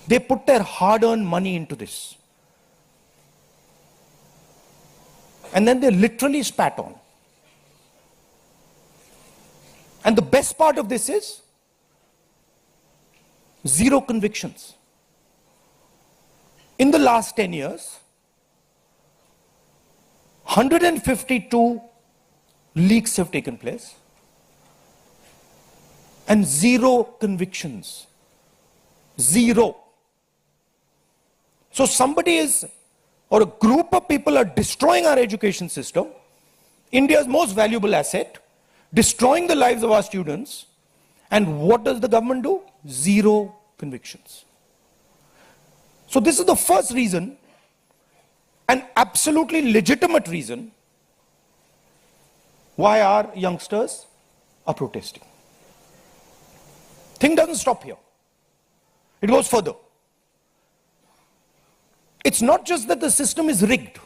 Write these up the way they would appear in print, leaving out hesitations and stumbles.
They put their hard-earned money into this. And then they literally spat on. And the best part of this is zero convictions. In the last 10 years, 152 leaks have taken place and zero convictions. Zero. So somebody is, or a group of people are destroying our education system, India's most valuable asset, destroying the lives of our students, and what does the government do? Zero convictions. So this is the first reason, an absolutely legitimate reason, why our youngsters are protesting. Thing doesn't stop here. It goes further. It's not just that the system is rigged.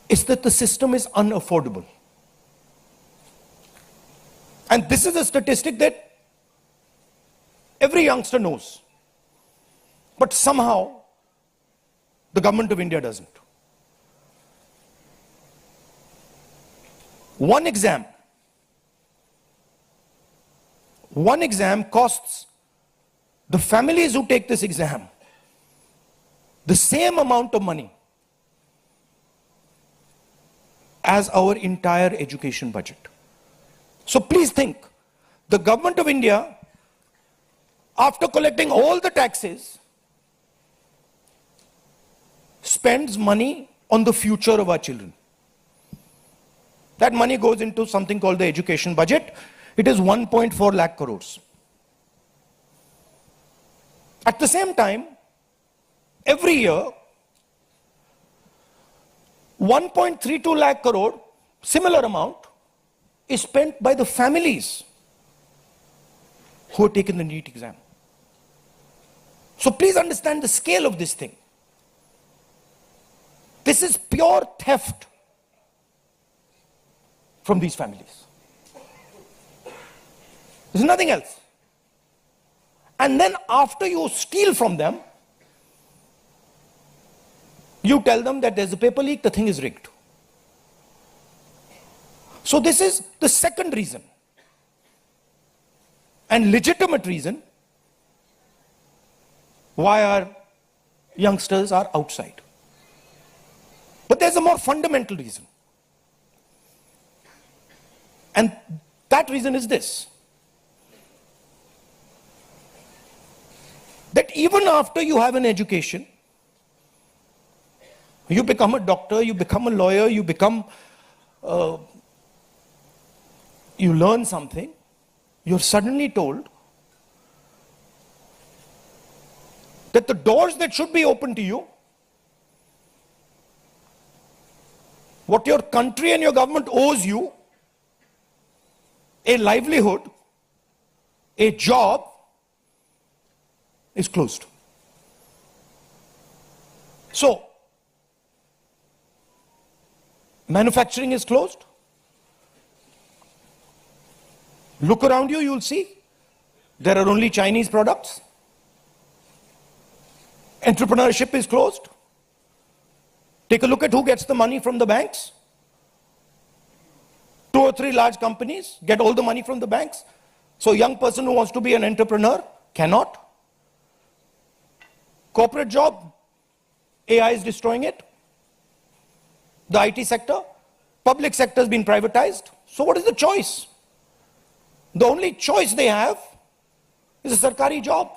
It's that the system is unaffordable. And this is a statistic that every youngster knows. But somehow, the government of India doesn't. One exam costs the families who take this exam the same amount of money as our entire education budget. So please think, the government of India, after collecting all the taxes, spends money on the future of our children. That money goes into something called the education budget. It is 1.4 lakh crores. At the same time, every year, 1.32 lakh crore, similar amount, is spent by the families who have taken the NEET exam. So please understand the scale of this thing. This is pure theft from these families. There's nothing else. And then after you steal from them, you tell them that there's a paper leak, the thing is rigged. So this is the second reason, and legitimate reason, why our youngsters are outside. But there's a more fundamental reason. And that reason is this: that even after you have an education, you become a doctor, you become a lawyer, you become, you learn something, you're suddenly told that the doors that should be open to you, what your country and your government owes you, a livelihood, a job, is closed. So, manufacturing is closed. Look around you, you'll see there are only Chinese products. Entrepreneurship is closed. Take a look at who gets the money from the banks. 2 or 3 large companies get all the money from the banks. So a young person who wants to be an entrepreneur cannot. Corporate job, AI is destroying it. The IT sector, public sector has been privatized. So what is the choice? The only choice they have is a sarkari job.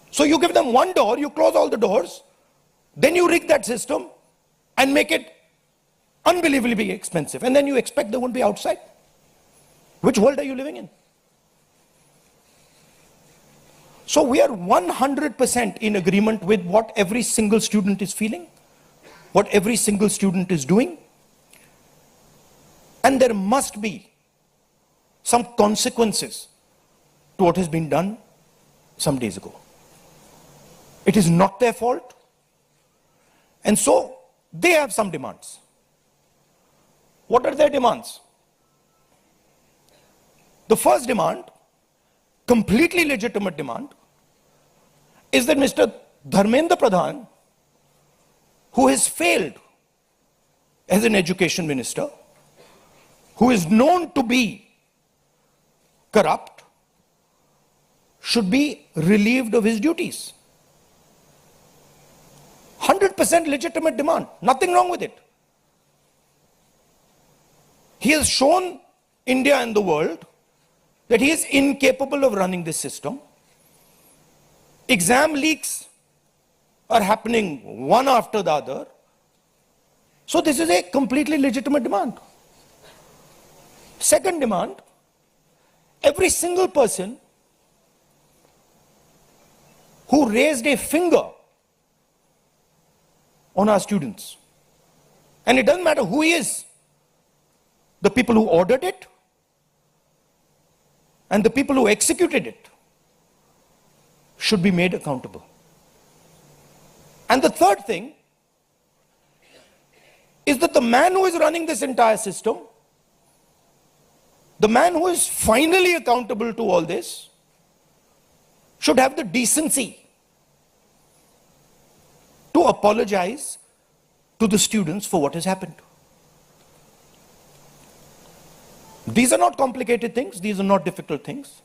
So you give them one door, you close all the doors, then you rig that system and make it unbelievably expensive. And then you expect they won't be outside. Which world are you living in? So we are 100% in agreement with what every single student is feeling, what every single student is doing. And there must be some consequences to what has been done some days ago. It is not their fault. And so they have some demands. What are their demands? The first demand completely legitimate demand is that Mr. Dharmendra Pradhan, who has failed as an education minister, who is known to be corrupt, should be relieved of his duties. 100% legitimate demand, nothing wrong with it. He has shown India and the world that he is incapable of running this system. Exam leaks are happening one after the other. So this is a completely legitimate demand. Second demand, every single person who raised a finger on our students, and it doesn't matter who he is, the people who ordered it and the people who executed it should be made accountable. And the third thing is that the man who is running this entire system, the man who is finally accountable to all this, should have the decency to apologize to the students for what has happened. These are not complicated things. These are not difficult things.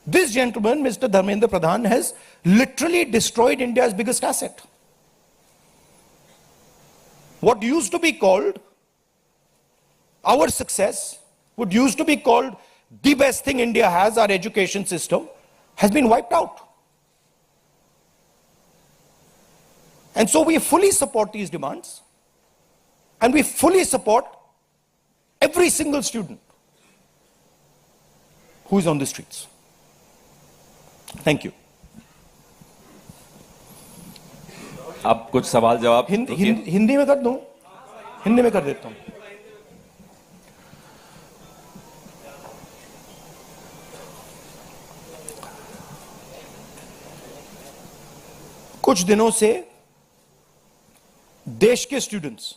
This gentleman, Mr. Dharmendra Pradhan, has literally destroyed India's biggest asset. What used to be called our success, what used to be called the best thing India has, our education system, has been wiped out. And so we fully support these demands, and we fully support every single student who is on the streets. Thank you. आप कुछ सवाल जवाब हिंदी में कर दूं? हिंदी में कर देता हूं. कुछ दिनों से देश के स्टूडेंट्स